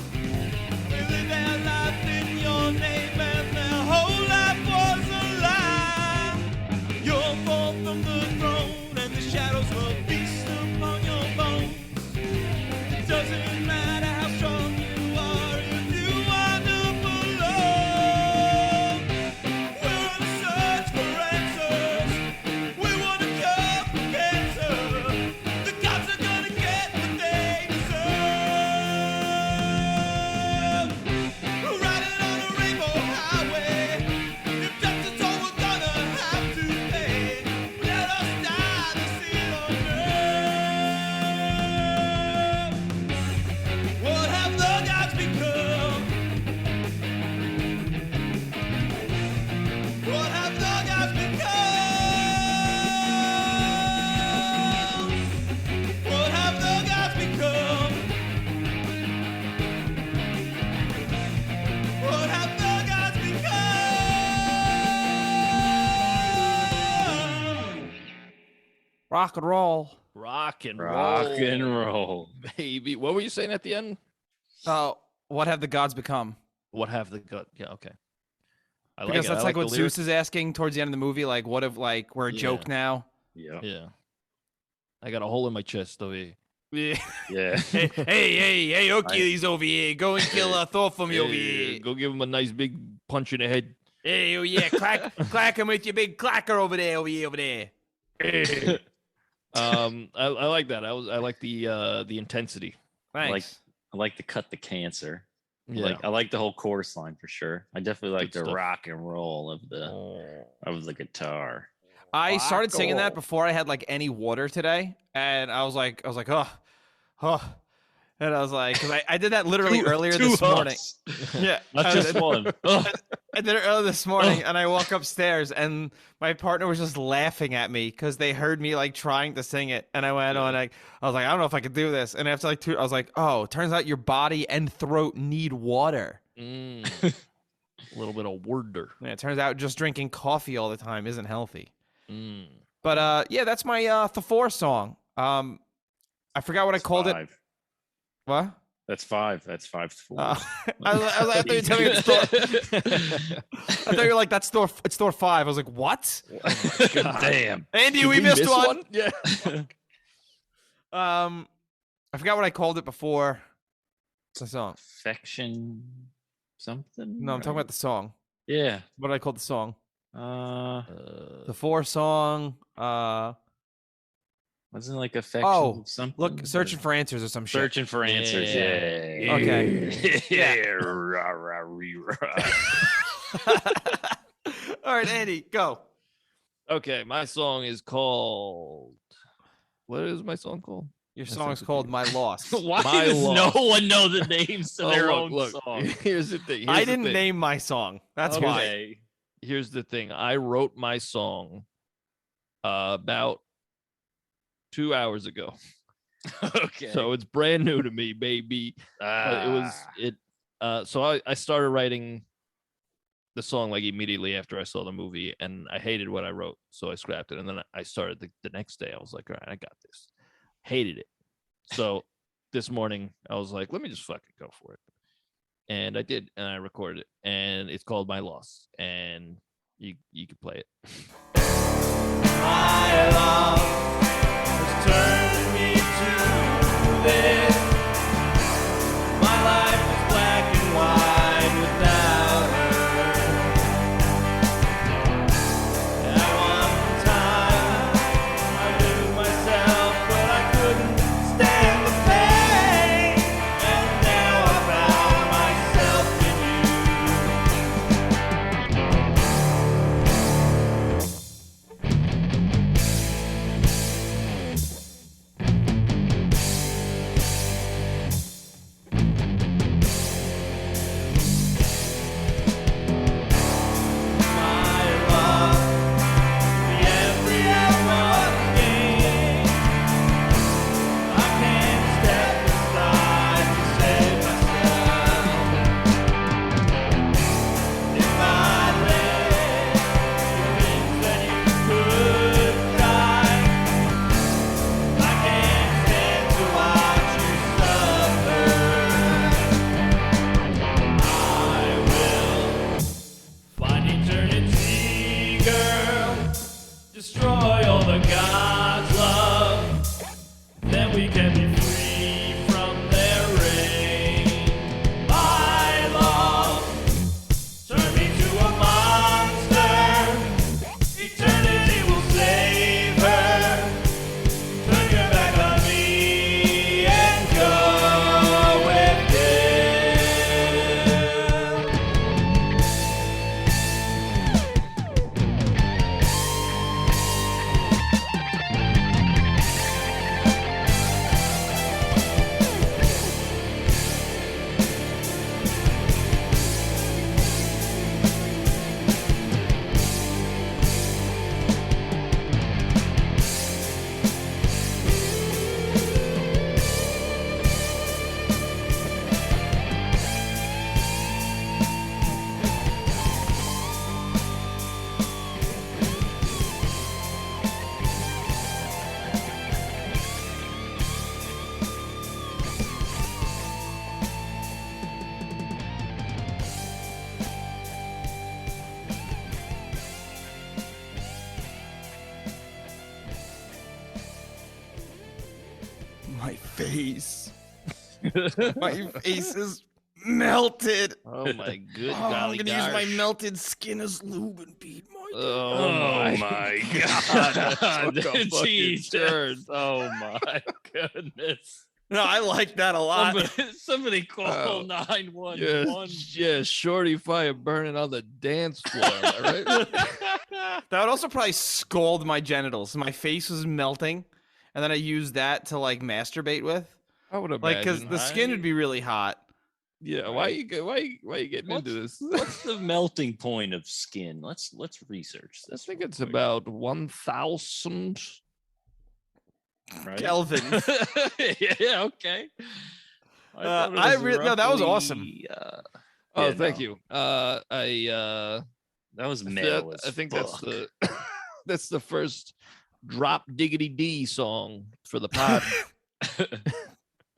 They live their life in your name and their whole life was a lie. You'll fall from the throne and the shadows will feast upon your bones. It doesn't matter how strong you are if you wind up alone. We're on a search for answers. We want to cure for cancer. The cops are gonna get what they deserve. We're riding on a rainbow highway. If justice told, we're gonna have to pay. Let us die the seal on earth. What have the gods become? What have the gods become? What have the gods become? What have the gods become? Rock and roll. Rock and Rock roll, and roll. baby. What were you saying at the end? Oh, what have the gods become? What have the gut? Yeah, okay. I like Because it. that's I like what the Zeus lyrics. is asking towards the end of the movie. Like, what if like we're a joke now? Yeah. Yeah. I got a hole in my chest over here. Yeah. Yeah. hey, Achilles over here. Go and kill Thor for me over here. Go give him a nice big punch in the head. Hey, oh yeah, clack him with your big clacker over there, over there. I like that. I like the intensity. Thanks. I like to cut the cancer. Yeah. I like the whole chorus line for sure. I definitely like Good the stuff. rock and roll of the guitar. I started singing that Rock'n'roll. before I had like any water today, and I was like, oh, and I was like, because I did that literally earlier this morning. Yeah, Not just one. Ugh. I did it earlier this morning, and I walk upstairs, and my partner was just laughing at me because they heard me like trying to sing it, and I went on like, I was like, I don't know if I could do this, and after like two, I was like, oh, turns out your body and throat need water. A little bit of worder. Yeah, it turns out just drinking coffee all the time isn't healthy. Mm. But yeah, that's my ThFour song. I forgot what I called it. Five. What? That's five. That's 5 to 4. I thought you were telling me it's Thor. I thought you were like, that's Thor. It's Thor 5. I was like, what? Damn. Andy, Did we missed miss one. Yeah. I forgot what I called it before. The song. Affection something? No, I'm talking about the song. Yeah. What did I call the song? Wasn't ThFour song. like affection Oh, something? look, searching for answers or some shit. Searching for answers. Yeah. Okay. Yeah. Yeah. Rah, rah, ree, rah. All right, Andy, go. Okay, my song is called. What is my song called? Your song is called "My Loss." Why My does loss. no one know the names of their own look. song? Here's the thing. I didn't name my song. That's why. Okay. Here's the thing. I wrote my song about 2 hours ago. Okay. So it's brand new to me, baby. But so I started writing the song like immediately after I saw the movie, and I hated what I wrote, so I scrapped it. And then I started the next day. I was like, all right, I got this. Hated it. So this morning I was like, let me just fucking go for it. And I did, and I recorded it, and it's called My Loss, and you can play it. My love has turned me to this. My life is black and white without her. At one time, I knew myself, but I couldn't stand the pain. And now I found myself in you. My face. My face is melted. Oh my good Oh, I'm golly gonna use my gosh. melted skin as lube and beat my. Oh my God. Took a fucking Jesus. turn. Oh my goodness. No, I like that a lot. Somebody call Oh. 911. Yeah, shorty fire burning on the dance floor. All right. That would also probably scald my genitals. My face was melting, and then I used that to like masturbate with, I would imagine. like because the skin would be really hot. Yeah. Why you getting into this? What's the melting point of skin? Let's research I this. think real it's quick, about 1,000. right? Kelvin. Yeah, okay. No, that was awesome. Oh, Yeah, thank no. you. That was metal. I think that's fuck. the that's the first drop diggity D song for the pod.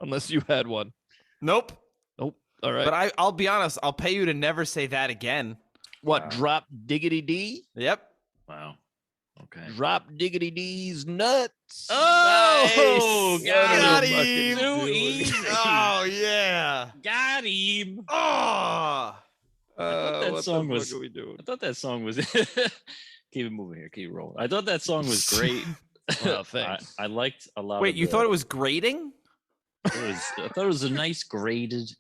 Unless you had one. Nope. Nope. All right. But I'll be honest. I'll pay you to never say that again. What Wow. drop diggity D? Yep. Wow. Okay. Drop diggity D's nuts. Oh, Nice. got him. him. Too Dude. easy. Oh yeah. Got him. Oh. that What song the was- fuck are we doing? I thought that song was. Keep it moving here. Keep it rolling. I thought that song was great. Well, thanks. I liked a lot. Wait, of you the- thought it was grating? I thought it was a nice grated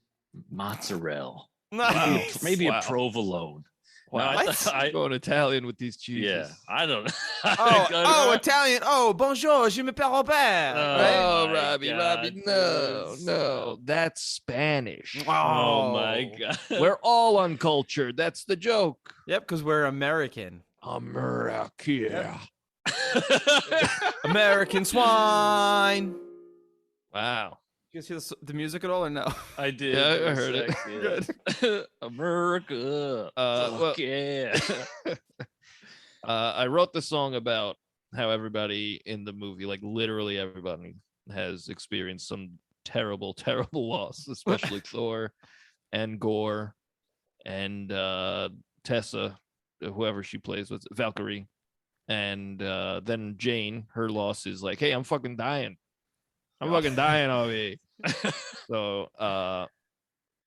mozzarella. Wow. Maybe Wow. a provolone. Wow. No, I What? thought- I- Going Italian with these cheeses. yeah, I don't know. Oh, Italian. Oh, bonjour, je m'appelle Robert. Right? Oh, my Robbie, God, no, dude. no, that's Spanish. Oh my god. We're all uncultured. That's the joke. Yep, because we're American. America. American swine. Wow. You guys hear the music at all or no? I did. Yeah, for I a heard it. sec, yeah. America. well- Fuck yeah. I wrote the song about how everybody in the movie, like literally everybody, has experienced some terrible, terrible loss, especially Thor and Gore and Tessa, whoever she plays with, Valkyrie. And then Jane, her loss is like, hey, I'm fucking dying. I'm fucking dying over here. So,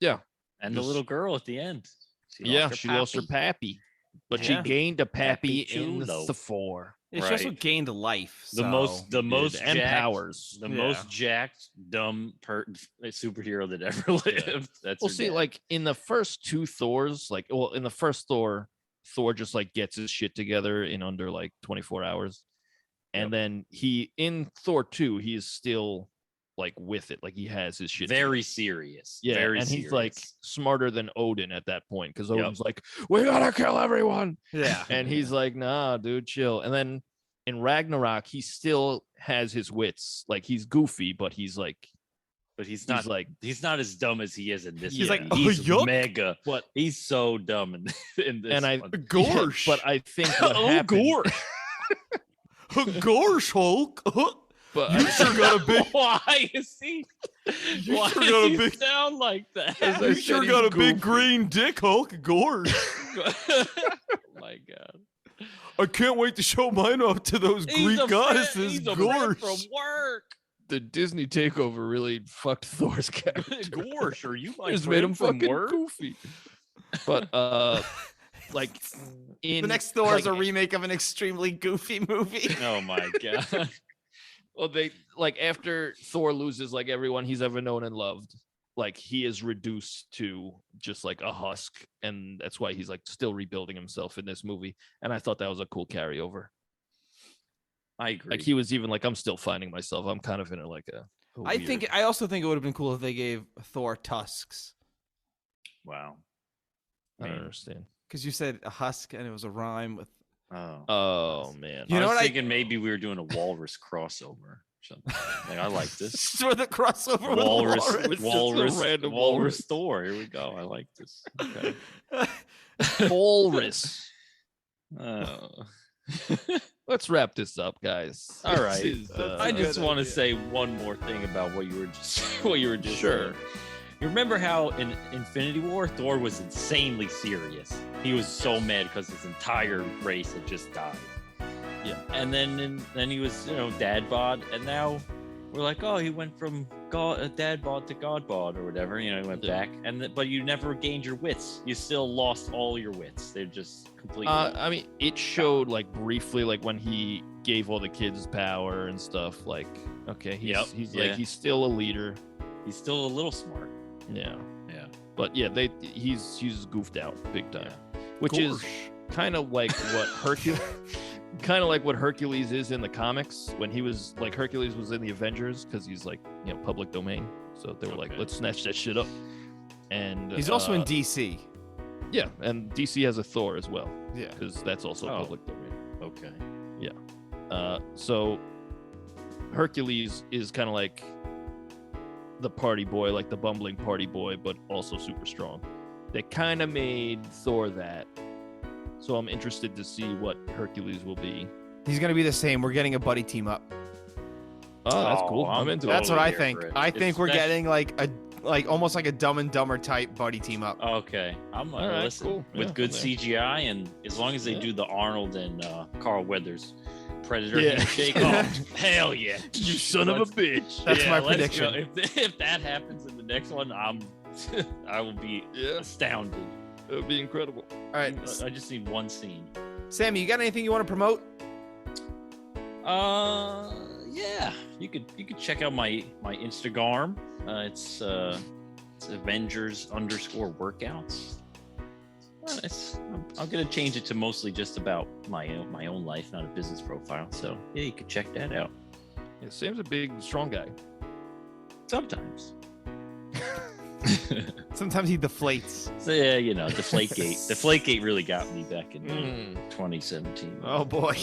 yeah. And the Just- little girl at the end. She lost her pappy. But Yeah. she gained a pappy Pappy in chulo. ThFour. Yeah, she also Right. gained life. The so- most and jacked, powers. the Yeah. most jacked, dumb superhero that ever lived. That's We'll her see, dad. like in the first two Thors, in the first Thor just like gets his shit together in under like 24 hours. And then in Thor 2, he is still like with it. Like he has his shit together. very serious. Yeah, very and serious. he's like smarter than Odin at that point because Yep. Odin's like, we gotta kill everyone. Yeah. And he's like, nah, dude, chill. And then in Ragnarok, he still has his wits. Like he's goofy, but he's like, but he's not like, he's not as dumb as he is in this. He's movie. like, "Oh, he's yuck." mega. But He's so dumb in this. and I one. Gorsh. but I think what Oh, happened, Gore. Gorsh, Hulk. but You sure got a big. Why is he? You Why sure does got a he big. sound like that? As I You said, sure he's got a big goofy. green dick, Hulk. Gorsh. Oh my god. I can't wait to show mine off to those Greek goddesses. He's a friend from Gorsh. work. the Disney takeover really fucked Thor's character. Gorsh, are you my Just friend made him from fucking work? goofy. But like in The next Thor is like, a remake of an extremely goofy movie. Oh my god. well, they like after Thor loses like everyone he's ever known and loved, like he is reduced to just like a husk, and that's why he's like still rebuilding himself in this movie. And I thought that was a cool carryover. I agree. Like he was even like, I'm still finding myself. I'm kind of in I also think it would have been cool if they gave Thor tusks. wow. I don't understand. Because you said a husk and it was a rhyme with. Oh. Oh man. You know I was what thinking maybe we were doing a walrus crossover. Or something. Like, I like this. For the crossover with Walrus, walrus. walrus, random walrus Thor. Here we go. I like this. Okay. Walrus. Oh. Let's wrap this up, guys. All This right. is, I just good want to idea. say one more thing about what you were just Sure. saying. You remember how in Infinity War Thor was insanely serious? He was so mad because his entire race had just died. Yeah. And then he was, dad bod, and now we're like, oh, he went from dad bod to god bod or whatever. He went back, but you never gained your wits. You still lost all your wits. They're just completely. I mean, it showed like briefly, like when he gave all the kids power and stuff. Like, okay, he's still a leader. He's still a little smart. Yeah. Yeah. But yeah, he's goofed out big time, which Gosh. is kind of like what Hercules is in the comics. When he was like Hercules was in the Avengers because he's like public domain. So they were like, let's snatch that shit up. And He's also in DC. Yeah, and DC has a Thor as well. Yeah. Because that's also public domain. Okay. So Hercules is kind of like the party boy, like the bumbling party boy, but also super strong. They kind of made Thor that. So I'm interested to see what Hercules will be. He's going to be the same. We're getting a buddy team up. Oh, that's cool. I'm into That's it. what I here think. for it. I think we're getting almost like a Dumb and Dumber type buddy team up. Okay. I'm All right, listen. cool. With Yeah, good I'm there. CGI, and as long as they do the Arnold and Carl Weathers Predator Yeah. handshake, oh, hell yeah. You son of a bitch. That's my let's prediction. go. If that happens in the next one, I will be astounded. It would be incredible. All right. I just need one scene. Sammy, you got anything you want to promote? Yeah. You could check out my Instagram. It's Avengers_workouts. I'm gonna change it to mostly just about my own life, not a business profile. So yeah, you could check that out. Yeah, Sam's a big, strong guy. Sometimes. Sometimes he deflates. So yeah, Deflategate. Deflategate really got me back in 2017. Oh boy.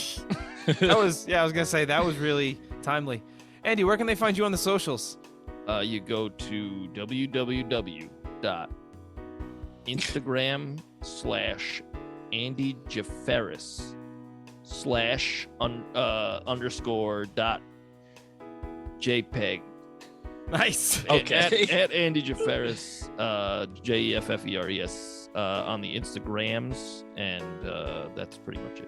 I was gonna say that was really timely. Andy, where can they find you on the socials? You go to www.instagram/Andy Jafaris _.jpeg. Nice. Okay. At Andy Jafaris, JEFFERES, on the Instagrams, and that's pretty much it.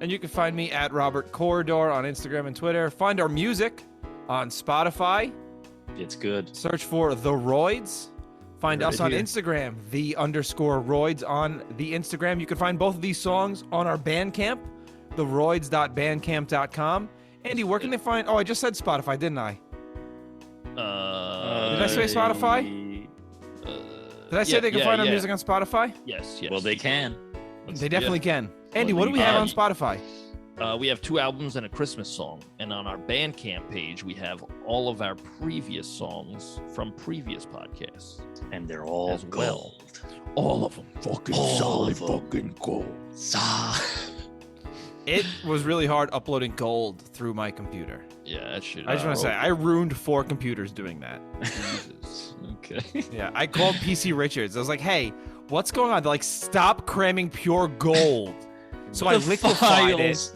And you can find me at Robert Corridor on Instagram and Twitter. Find our music on Spotify. It's good. Search for The Royds. Find us on here. Instagram, _Royds on the Instagram. You can find both of these songs on our Bandcamp, theroyds.bandcamp.com. Andy, where can they find... Oh, I just said Spotify, didn't I? Did I say Spotify? Did I say they can find our music on Spotify? Yes. Well, they can. They definitely can. Andy, Well, what do we have on Spotify? We have 2 albums and a Christmas song. And on our Bandcamp page, we have all of our previous songs from previous podcasts. And they're all As well. gold. All of them. Fucking All solid of them. fucking gold. It was really hard uploading gold through my computer. Yeah, that shit. I just want to say, I ruined 4 computers doing that. Jesus. Okay. Yeah, I called PC Richards. I was like, hey, what's going on? They're like, stop cramming pure gold. So I liquefied it.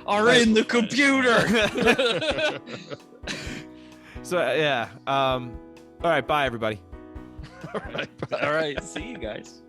Are in the computer. So, yeah. All right, bye, everybody. All right. All right. See you guys.